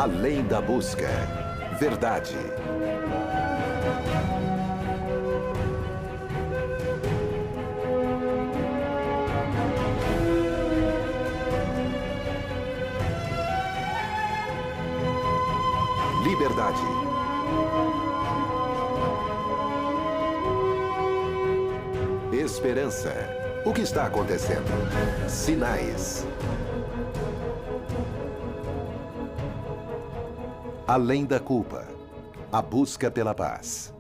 Além da busca. Verdade. Liberdade. Esperança. O que está acontecendo? Sinais. Além da culpa. A busca pela paz.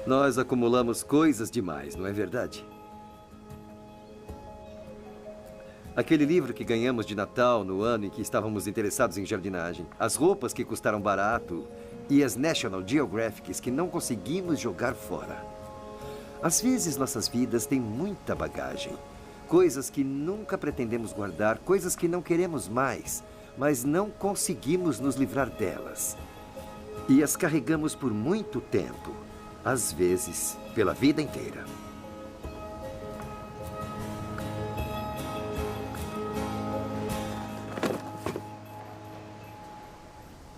Nós acumulamos coisas demais, não é verdade? Aquele livro que ganhamos de Natal no ano em que estávamos interessados em jardinagem, as roupas que custaram barato e as National Geographics que não conseguimos jogar fora. Às vezes nossas vidas têm muita bagagem, coisas que nunca pretendemos guardar, coisas que não queremos mais, mas não conseguimos nos livrar delas. E as carregamos por muito tempo. Às vezes, pela vida inteira.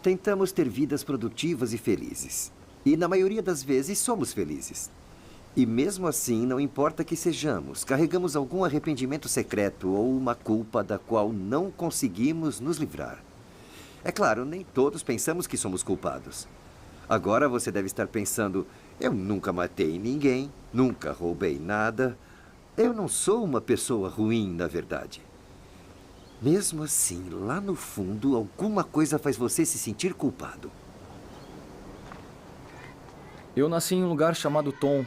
Tentamos ter vidas produtivas e felizes. E na maioria das vezes somos felizes. E mesmo assim, não importa que sejamos, carregamos algum arrependimento secreto ou uma culpa da qual não conseguimos nos livrar. É claro, nem todos pensamos que somos culpados. Agora você deve estar pensando, eu nunca matei ninguém, nunca roubei nada. Eu não sou uma pessoa ruim, na verdade. Mesmo assim, lá no fundo, alguma coisa faz você se sentir culpado. Eu nasci em um lugar chamado Tom,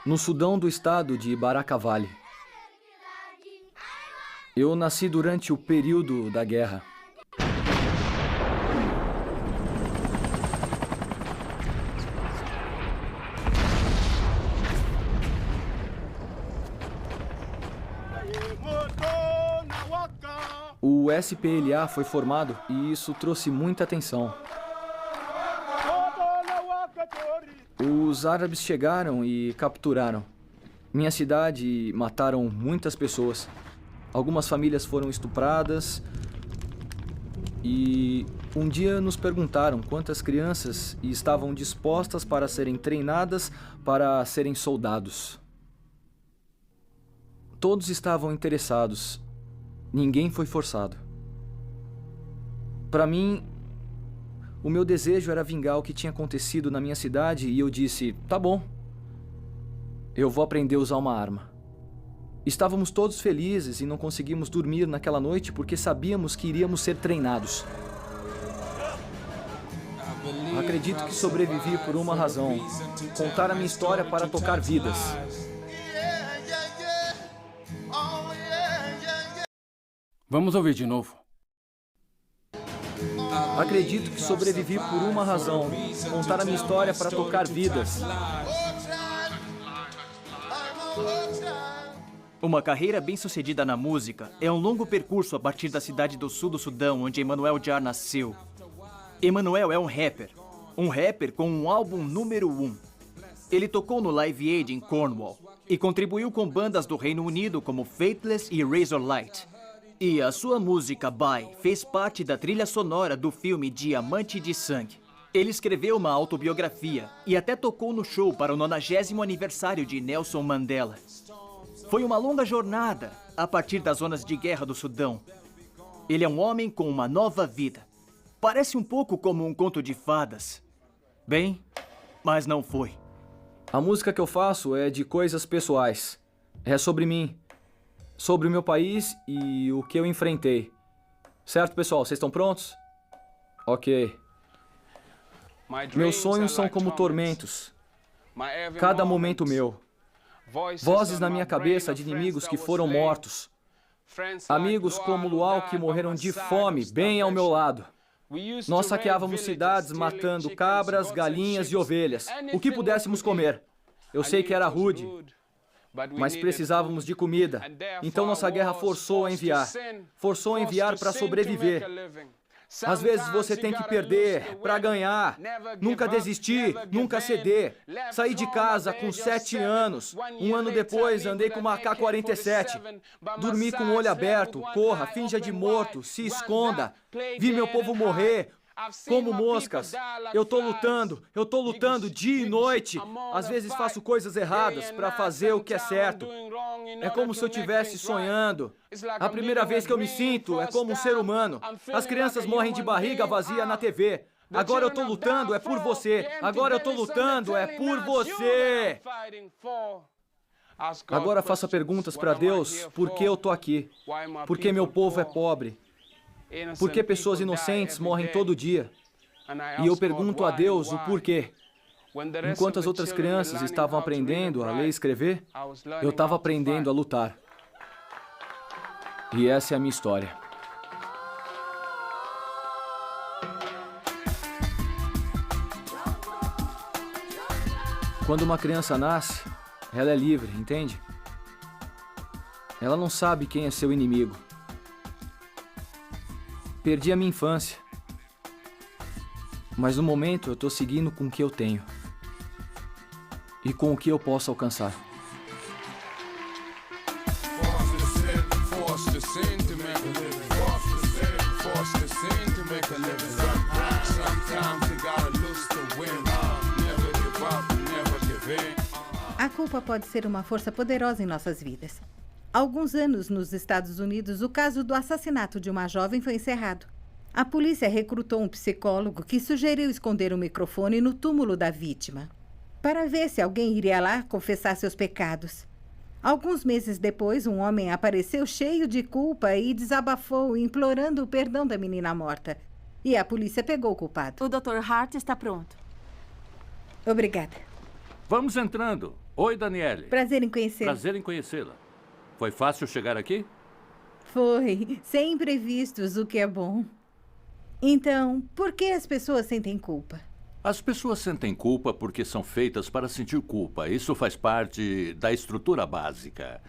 no Sudão do estado de Baraka Valley. Eu nasci durante o período da guerra. O SPLA foi formado e isso trouxe muita atenção. Os árabes chegaram e capturaram minha cidade e mataram muitas pessoas. Algumas famílias foram estupradas e um dia nos perguntaram quantas crianças estavam dispostas para serem treinadas para serem soldados. Todos estavam interessados. Ninguém foi forçado. Para mim, o meu desejo era vingar o que tinha acontecido na minha cidade e eu disse, tá bom, eu vou aprender a usar uma arma. Estávamos todos felizes e não conseguimos dormir naquela noite porque sabíamos que iríamos ser treinados. Acredito que sobrevivi por uma razão, contar a minha história para tocar vidas. Vamos ouvir de novo. Acredito que sobrevivi por uma razão, contar a minha história para tocar vidas. Uma carreira bem-sucedida na música é um longo percurso a partir da cidade do sul do Sudão, onde Emmanuel Jahar nasceu. Emmanuel é um rapper com um álbum número 1. Ele tocou no Live Aid em Cornwall e contribuiu com bandas do Reino Unido como Faithless e Razorlight. E a sua música Bye fez parte da trilha sonora do filme Diamante de Sangue. Ele escreveu uma autobiografia e até tocou no show para o 90º aniversário de Nelson Mandela. Foi uma longa jornada a partir das zonas de guerra do Sudão. Ele é um homem com uma nova vida. Parece um pouco como um conto de fadas. Bem, mas não foi. A música que eu faço é de coisas pessoais. É sobre mim. Sobre o meu país e o que eu enfrentei. Certo, pessoal? Vocês estão prontos? Ok. Meus sonhos são como tormentos. Cada momento meu. Vozes na minha cabeça de inimigos que foram mortos. Amigos como Luau que morreram de fome bem ao meu lado. Nós saqueávamos cidades matando cabras, galinhas e ovelhas. O que pudéssemos comer. Eu sei que era rude. mas precisávamos de comida. Então nossa guerra forçou a enviar para sobreviver. Às vezes você tem que perder para ganhar, nunca desistir, nunca ceder. Saí de casa com 7 anos. Um ano depois, andei com uma AK-47. Dormi com o olho aberto, corra, finja de morto, se esconda. Vi meu povo morrer como moscas. Eu tô lutando dia e noite. Às vezes faço coisas erradas para fazer o que é certo. É como se eu estivesse sonhando. A primeira vez que eu me sinto é como um ser humano. As crianças morrem de barriga vazia na TV. Agora eu tô lutando, é por você. Agora eu tô lutando, é por você. Agora faça perguntas para Deus, por que eu tô aqui? Por que meu povo é pobre? Por que pessoas inocentes morrem todo dia? E eu pergunto a Deus o porquê. Enquanto as outras crianças estavam aprendendo a ler e escrever, eu estava aprendendo a lutar. E essa é a minha história. Quando uma criança nasce, ela é livre, entende? Ela não sabe quem é seu inimigo. Perdi a minha infância. Mas no momento eu estou seguindo com o que eu tenho. E com o que eu posso alcançar. A culpa pode ser uma força poderosa em nossas vidas. Há alguns anos, nos Estados Unidos, o caso do assassinato de uma jovem foi encerrado. A polícia recrutou um psicólogo que sugeriu esconder o microfone no túmulo da vítima, para ver se alguém iria lá confessar seus pecados. Alguns meses depois, um homem apareceu cheio de culpa e desabafou, implorando o perdão da menina morta. E a polícia pegou o culpado. O Dr. Hart está pronto. Obrigada. Vamos entrando. Oi, Daniele. Prazer em conhecê-la. Prazer em conhecê-la. Foi fácil chegar aqui? Foi. Sem imprevistos, o que é bom. Então, por que as pessoas sentem culpa? As pessoas sentem culpa porque são feitas para sentir culpa. Isso faz parte da estrutura básica.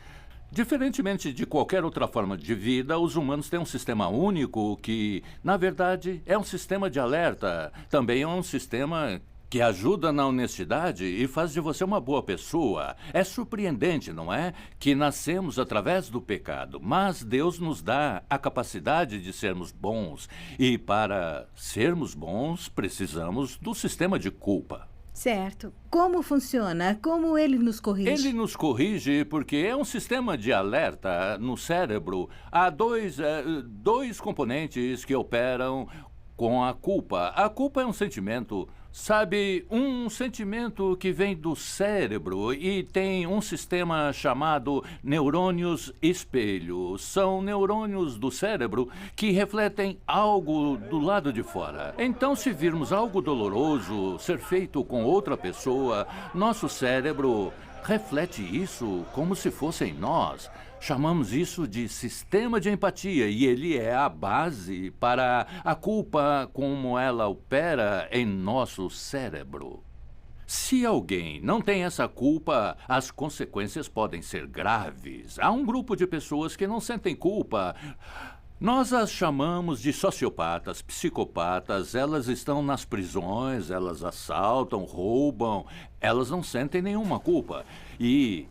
Diferentemente de qualquer outra forma de vida, os humanos têm um sistema único que, na verdade, é um sistema de alerta. Também é um sistema que ajuda na honestidade e faz de você uma boa pessoa. É surpreendente, não é? Que nascemos através do pecado, mas Deus nos dá a capacidade de sermos bons. E para sermos bons, precisamos do sistema de culpa. Certo. Como funciona? Como ele nos corrige? Ele nos corrige porque é um sistema de alerta no cérebro. Há dois componentes que operam com a culpa. A culpa é um sentimento, sabe, um sentimento que vem do cérebro e tem um sistema chamado neurônios espelho. São neurônios do cérebro que refletem algo do lado de fora. Então, se virmos algo doloroso ser feito com outra pessoa, nosso cérebro reflete isso como se fosse em nós. Chamamos isso de sistema de empatia e ele é a base para a culpa como ela opera em nosso cérebro. Se alguém não tem essa culpa, as consequências podem ser graves. Há um grupo de pessoas que não sentem culpa. Nós as chamamos de sociopatas, psicopatas. Elas estão nas prisões, elas assaltam, roubam. Elas não sentem nenhuma culpa. E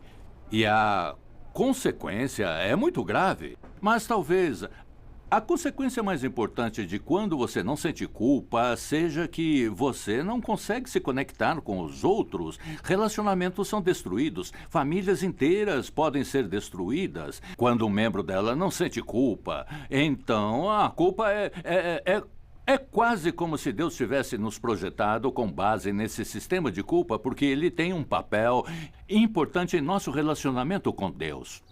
a consequência é muito grave, mas talvez a consequência mais importante de quando você não sente culpa seja que você não consegue se conectar com os outros. Relacionamentos são destruídos, famílias inteiras podem ser destruídas quando um membro dela não sente culpa. Então, a culpa é quase como se Deus tivesse nos projetado com base nesse sistema de culpa, porque ele tem um papel importante em nosso relacionamento com Deus.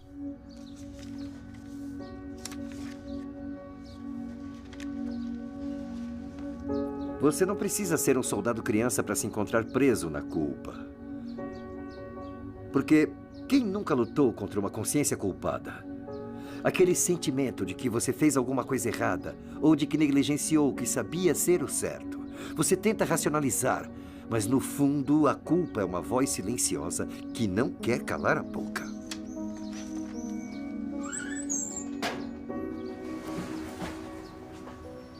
Você não precisa ser um soldado criança para se encontrar preso na culpa. Porque quem nunca lutou contra uma consciência culpada? Aquele sentimento de que você fez alguma coisa errada ou de que negligenciou o que sabia ser o certo. Você tenta racionalizar, Mas no fundo, a culpa é uma voz silenciosa que não quer calar a boca.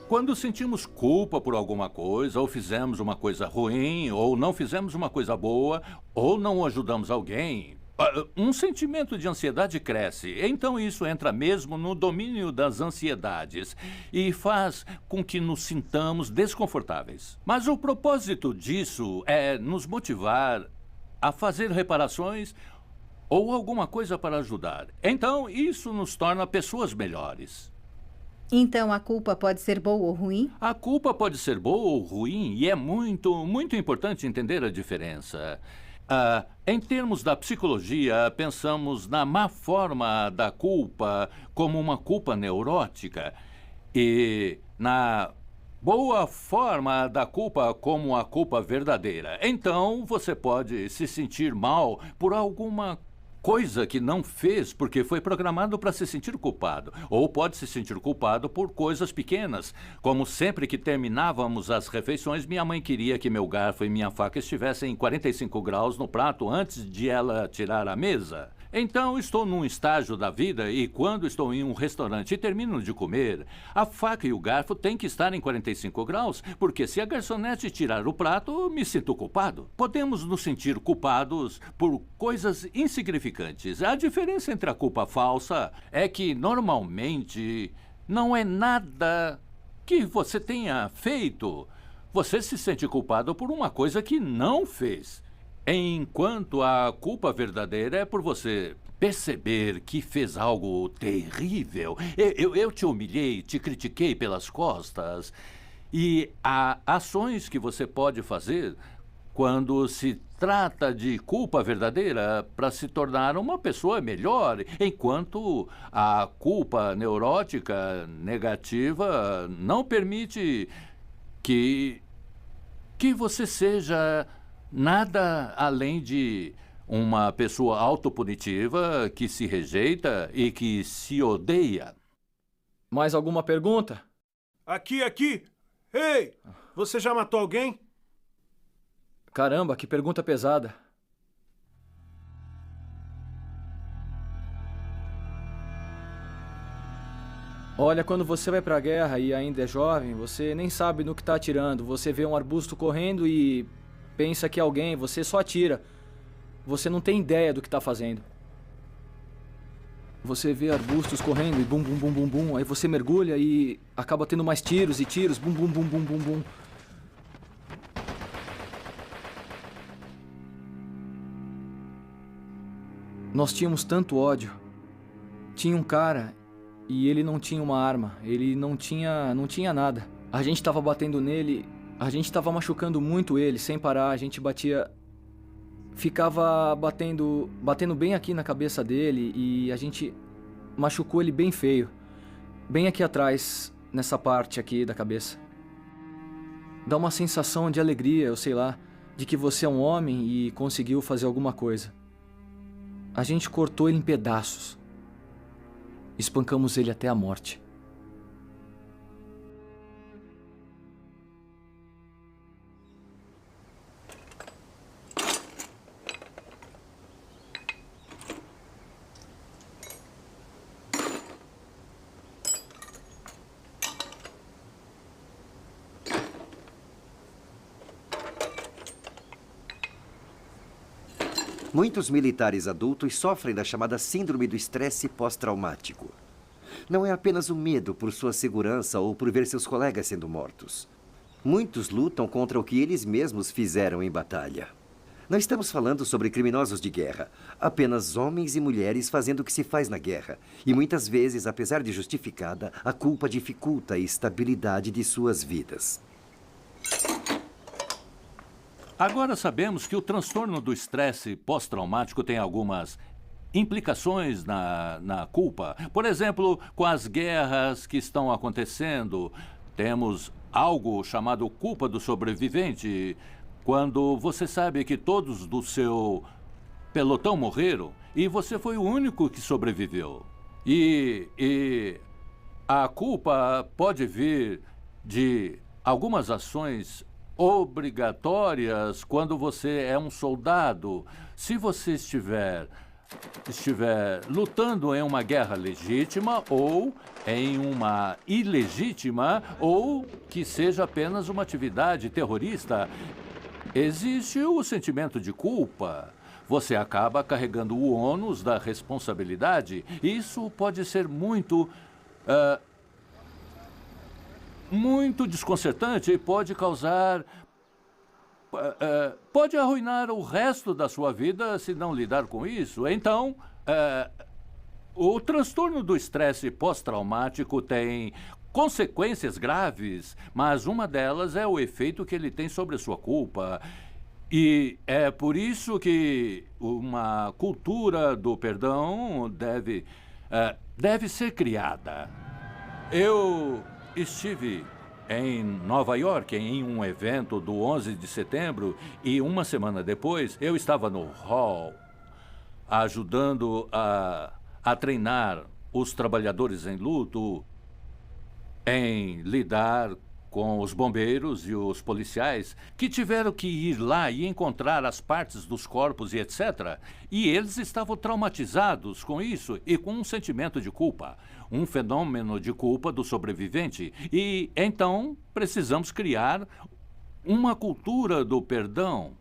Quando sentimos culpa por alguma coisa, ou fizemos uma coisa ruim, ou não fizemos uma coisa boa, ou não ajudamos alguém, um sentimento de ansiedade cresce. Então isso entra mesmo no domínio das ansiedades e faz com que nos sintamos desconfortáveis. Mas o propósito disso é nos motivar a fazer reparações ou alguma coisa para ajudar. Então isso nos torna pessoas melhores. Então a culpa pode ser boa ou ruim? A culpa pode ser boa ou ruim e é muito importante entender a diferença. Em termos da psicologia, pensamos na má forma da culpa como uma culpa neurótica e na boa forma da culpa como a culpa verdadeira. Então, você pode se sentir mal por alguma coisa que não fez porque foi programado para se sentir culpado. Ou pode se sentir culpado por coisas pequenas, como sempre que terminávamos as refeições, minha mãe queria que meu garfo e minha faca estivessem em 45 graus no prato antes de ela tirar a mesa. Então, estou num estágio da vida e quando estou em um restaurante e termino de comer, a faca e o garfo têm que estar em 45 graus, porque se a garçonete tirar o prato, me sinto culpado. Podemos nos sentir culpados por coisas insignificantes. A diferença entre a culpa falsa é que, normalmente, não é nada que você tenha feito. Você se sente culpado por uma coisa que não fez. Enquanto a culpa verdadeira é por você perceber que fez algo terrível. Eu te humilhei, te critiquei pelas costas. E há ações que você pode fazer quando se trata de culpa verdadeira para se tornar uma pessoa melhor, enquanto a culpa neurótica negativa não permite que você seja nada além de uma pessoa autopunitiva que se rejeita e que se odeia. Mais alguma pergunta? Aqui! Ei! Você já matou alguém? Caramba, que pergunta pesada. Olha, quando você vai pra guerra e ainda é jovem, você nem sabe no que tá atirando. Você vê um arbusto correndo e pensa que é alguém, você só atira. Você não tem ideia do que está fazendo. Você vê arbustos correndo e bum, bum, bum, bum, bum. Aí você mergulha e acaba tendo mais tiros e tiros. Bum, bum, bum, bum, bum, bum. Nós tínhamos tanto ódio. Tinha um cara e ele não tinha uma arma. Ele não tinha nada. A gente estava batendo nele. A gente estava machucando muito ele, sem parar. A gente batia... Ficava batendo bem aqui na cabeça dele e a gente machucou ele bem feio. Bem aqui atrás, nessa parte aqui da cabeça. Dá uma sensação de alegria, eu sei lá, de que você é um homem e conseguiu fazer alguma coisa. A gente cortou ele em pedaços. Espancamos ele até a morte. Muitos militares adultos sofrem da chamada síndrome do estresse pós-traumático. Não é apenas o medo por sua segurança ou por ver seus colegas sendo mortos. Muitos lutam contra o que eles mesmos fizeram em batalha. Não estamos falando sobre criminosos de guerra, apenas homens e mulheres fazendo o que se faz na guerra. E muitas vezes, apesar de justificada, a culpa dificulta a estabilidade de suas vidas. Agora sabemos que o transtorno do estresse pós-traumático tem algumas implicações na culpa. Por exemplo, com as guerras que estão acontecendo, temos algo chamado culpa do sobrevivente. Quando você sabe que todos do seu pelotão morreram e você foi o único que sobreviveu. E a culpa pode vir de algumas ações obrigatórias quando você é um soldado. Se você estiver lutando em uma guerra legítima ou em uma ilegítima ou que seja apenas uma atividade terrorista, existe o sentimento de culpa. Você acaba carregando o ônus da responsabilidade. Isso pode ser muito desconcertante e pode causar... pode arruinar o resto da sua vida se não lidar com isso. Então, o transtorno do estresse pós-traumático tem consequências graves, mas uma delas é o efeito que ele tem sobre a sua culpa. E é por isso que uma cultura do perdão deve ser criada. Eu estive em Nova York em um evento do 11 de setembro e uma semana depois eu estava no hall ajudando a treinar os trabalhadores em luto em lidar com os bombeiros e os policiais que tiveram que ir lá e encontrar as partes dos corpos e etc. E eles estavam traumatizados com isso e com um sentimento de culpa, um fenômeno de culpa do sobrevivente. E então precisamos criar uma cultura do perdão.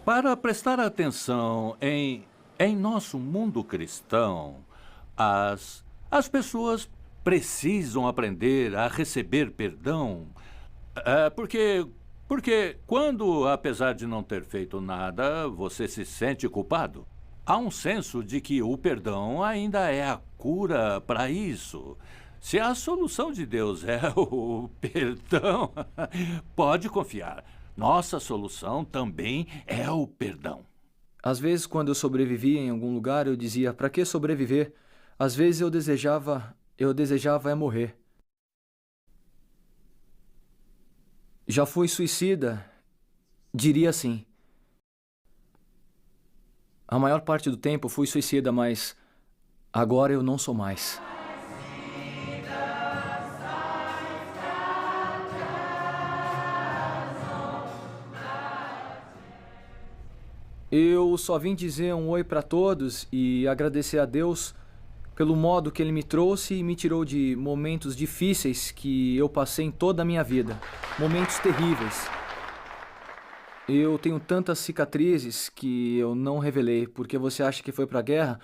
Para prestar atenção em nosso mundo cristão, as pessoas precisam aprender a receber perdão. Porque quando, apesar de não ter feito nada, você se sente culpado, há um senso de que o perdão ainda é a cura para isso. Se a solução de Deus é o perdão, pode confiar. Nossa solução também é o perdão. Às vezes, quando eu sobrevivia em algum lugar, eu dizia, para que sobreviver? Às vezes eu desejava morrer. Já fui suicida, diria assim. A maior parte do tempo fui suicida, mas agora eu não sou mais. Eu só vim dizer um oi para todos e agradecer a Deus pelo modo que Ele me trouxe e me tirou de momentos difíceis que eu passei em toda a minha vida. Momentos terríveis. Eu tenho tantas cicatrizes que eu não revelei, porque você acha que foi para a guerra.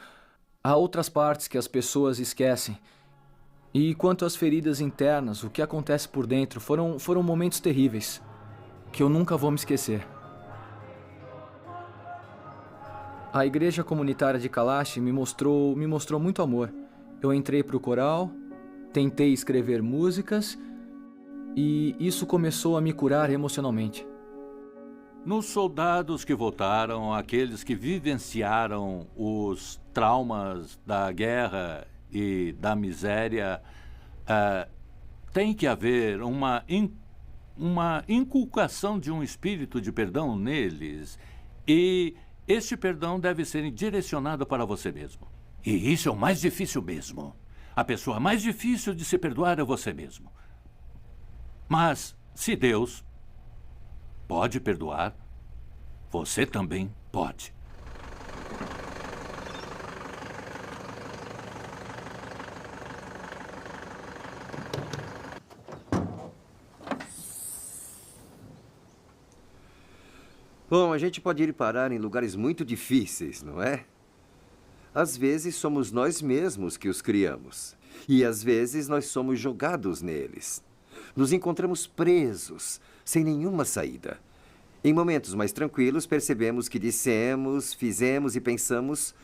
Há outras partes que as pessoas esquecem. E quanto às feridas internas, o que acontece por dentro, foram momentos terríveis, que eu nunca vou me esquecer. A igreja comunitária de Kalash me mostrou muito amor. Eu entrei para o coral, tentei escrever músicas e isso começou a me curar emocionalmente. Nos soldados que voltaram, aqueles que vivenciaram os traumas da guerra e da miséria, tem que haver uma inculcação de um espírito de perdão neles. E este perdão deve ser direcionado para você mesmo. E isso é o mais difícil mesmo. A pessoa mais difícil de se perdoar é você mesmo. Mas, se Deus pode perdoar, você também pode. Bom, a gente pode ir parar em lugares muito difíceis, não é? Às vezes somos nós mesmos que os criamos. E às vezes nós somos jogados neles. Nos encontramos presos, sem nenhuma saída. Em momentos mais tranquilos, percebemos que dissemos, fizemos e pensamos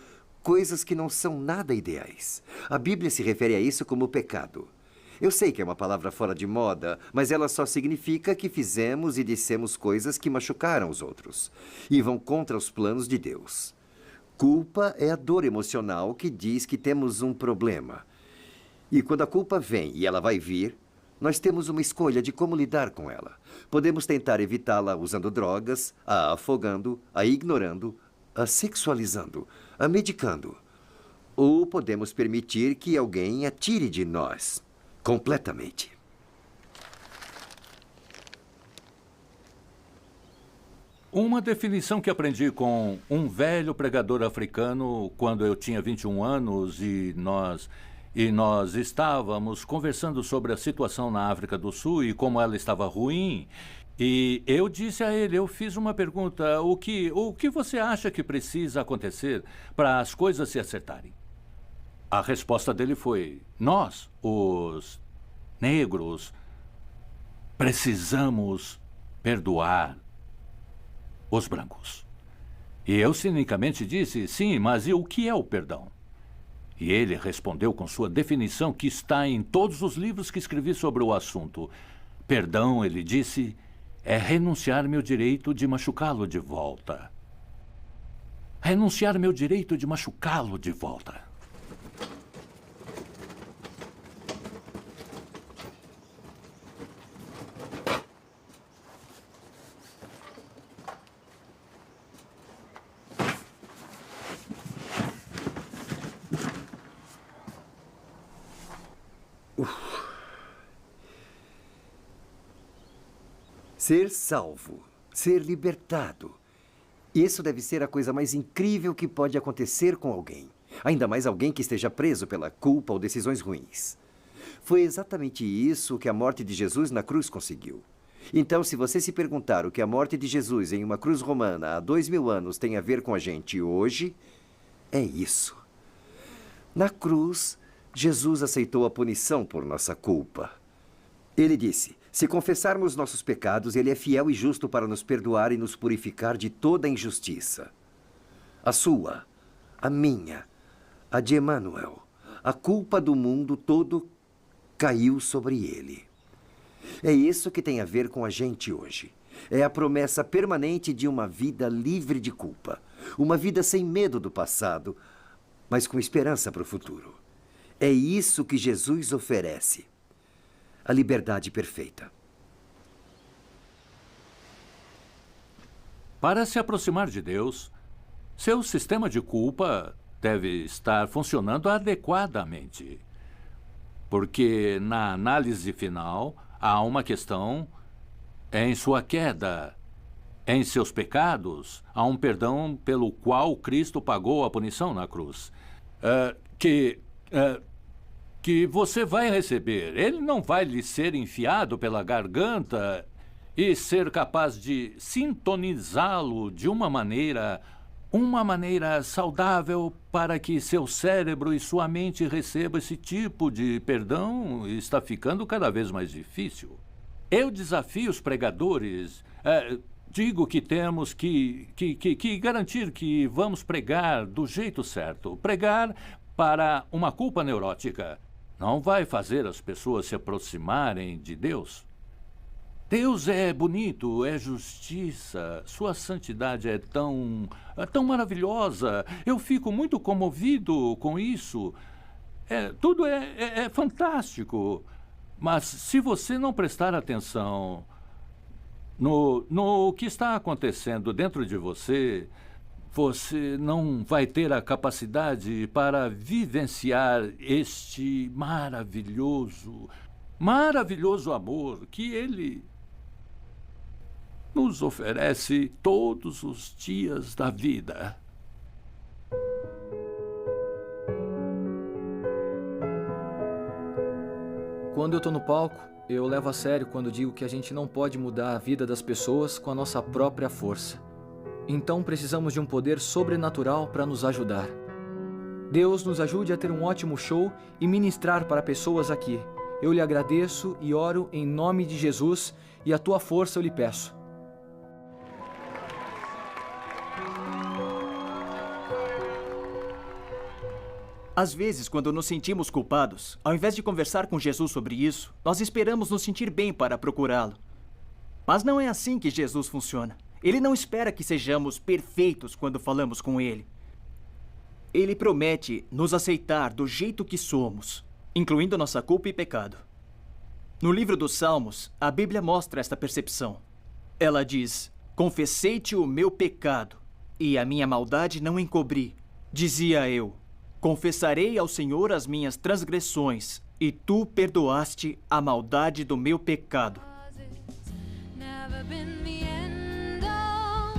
coisas que não são nada ideais. A Bíblia se refere a isso como pecado. Eu sei que é uma palavra fora de moda, mas ela só significa que fizemos e dissemos coisas que machucaram os outros e vão contra os planos de Deus. Culpa é a dor emocional que diz que temos um problema. E quando a culpa vem, e ela vai vir, nós temos uma escolha de como lidar com ela. Podemos tentar evitá-la usando drogas, a afogando, a ignorando, a sexualizando, a medicando. Ou podemos permitir que alguém a tire de nós. Completamente. Uma definição que aprendi com um velho pregador africano quando eu tinha 21 anos e nós estávamos conversando sobre a situação na África do Sul e como ela estava ruim. E eu disse a ele, eu fiz uma pergunta, o que você acha que precisa acontecer para as coisas se acertarem? A resposta dele foi, nós, os negros, precisamos perdoar os brancos. E eu cinicamente disse, sim, mas e o que é o perdão? E ele respondeu com sua definição que está em todos os livros que escrevi sobre o assunto. Perdão, ele disse, é renunciar meu direito de machucá-lo de volta. Renunciar meu direito de machucá-lo de volta. Ser salvo, ser libertado. Isso deve ser a coisa mais incrível que pode acontecer com alguém. Ainda mais alguém que esteja preso pela culpa ou decisões ruins. Foi exatamente isso que a morte de Jesus na cruz conseguiu. Então, se você se perguntar o que a morte de Jesus em uma cruz romana há 2000 anos tem a ver com a gente hoje, é isso. Na cruz, Jesus aceitou a punição por nossa culpa. Ele disse, se confessarmos nossos pecados, Ele é fiel e justo para nos perdoar e nos purificar de toda a injustiça. A sua, a minha, a de Emanuel, a culpa do mundo todo caiu sobre Ele. É isso que tem a ver com a gente hoje. É a promessa permanente de uma vida livre de culpa. Uma vida sem medo do passado, mas com esperança para o futuro. É isso que Jesus oferece. A liberdade perfeita. Para se aproximar de Deus, seu sistema de culpa deve estar funcionando adequadamente. Porque na análise final, há uma questão em sua queda. Em seus pecados, há um perdão pelo qual Cristo pagou a punição na cruz. Que você vai receber. Ele não vai lhe ser enfiado pela garganta e ser capaz de sintonizá-lo de uma maneira saudável para que seu cérebro e sua mente recebam esse tipo de perdão. Está ficando cada vez mais difícil. Eu desafio os pregadores. Digo que temos que garantir que vamos pregar do jeito certo. Pregar para uma culpa neurótica não vai fazer as pessoas se aproximarem de Deus. Deus é bonito, é justiça, sua santidade é tão maravilhosa. Eu fico muito comovido com isso. Tudo é fantástico. Mas se você não prestar atenção no que está acontecendo dentro de você, você não vai ter a capacidade para vivenciar este maravilhoso amor que Ele nos oferece todos os dias da vida. Quando eu estou no palco, eu levo a sério quando digo que a gente não pode mudar a vida das pessoas com a nossa própria força. Então precisamos de um poder sobrenatural para nos ajudar. Deus nos ajude a ter um ótimo show e ministrar para pessoas aqui. Eu lhe agradeço e oro em nome de Jesus e a tua força eu lhe peço. Às vezes, quando nos sentimos culpados, ao invés de conversar com Jesus sobre isso, nós esperamos nos sentir bem para procurá-lo. Mas não é assim que Jesus funciona. Ele não espera que sejamos perfeitos quando falamos com Ele. Ele promete nos aceitar do jeito que somos, incluindo nossa culpa e pecado. No livro dos Salmos, a Bíblia mostra esta percepção. Ela diz, confessei-te o meu pecado, e a minha maldade não encobri. Dizia eu, confessarei ao Senhor as minhas transgressões, e tu perdoaste a maldade do meu pecado. Never been the end all.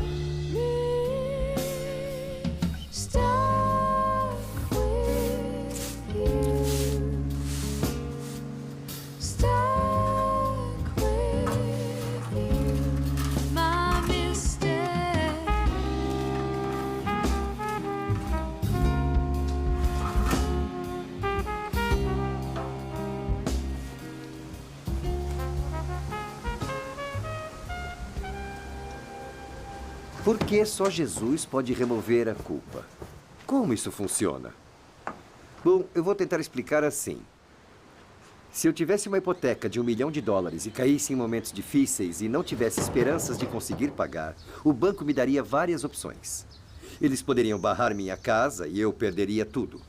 Por que só Jesus pode remover a culpa? Como isso funciona? Bom, eu vou tentar explicar assim. Se eu tivesse uma hipoteca de $1 milhão e caísse em momentos difíceis e não tivesse esperanças de conseguir pagar, o banco me daria várias opções. Eles poderiam barrar minha casa e eu perderia tudo.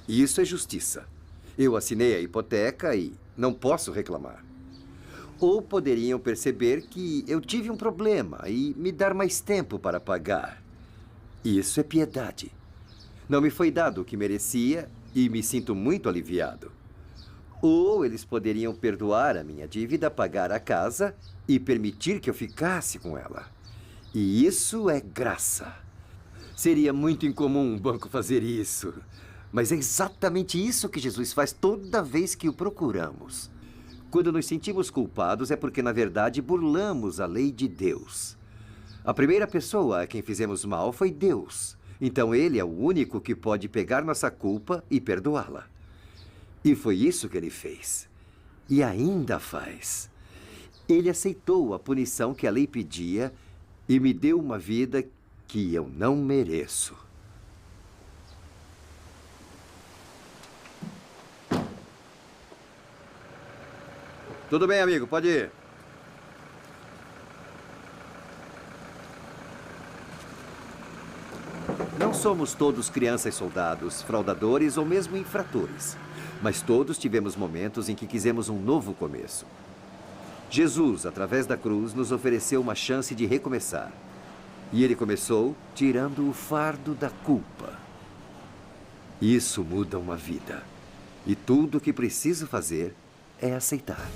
E isso é justiça. Eu assinei a hipoteca e não posso reclamar. Ou poderiam perceber que eu tive um problema e me dar mais tempo para pagar. Isso é piedade. Não me foi dado o que merecia e me sinto muito aliviado. Ou eles poderiam perdoar a minha dívida, pagar a casa e permitir que eu ficasse com ela. E isso é graça. Seria muito incomum um banco fazer isso. Mas é exatamente isso que Jesus faz toda vez que o procuramos. Quando nos sentimos culpados é porque, na verdade, burlamos a lei de Deus. A primeira pessoa a quem fizemos mal foi Deus. Então, Ele é o único que pode pegar nossa culpa e perdoá-la. E foi isso que Ele fez. E ainda faz. Ele aceitou a punição que a lei pedia e me deu uma vida que eu não mereço. Tudo bem, amigo, pode ir. Não somos todos crianças soldados, fraudadores ou mesmo infratores. Mas todos tivemos momentos em que quisemos um novo começo. Jesus, através da cruz, nos ofereceu uma chance de recomeçar. E Ele começou tirando o fardo da culpa. Isso muda uma vida. E tudo o que preciso fazer é aceitar.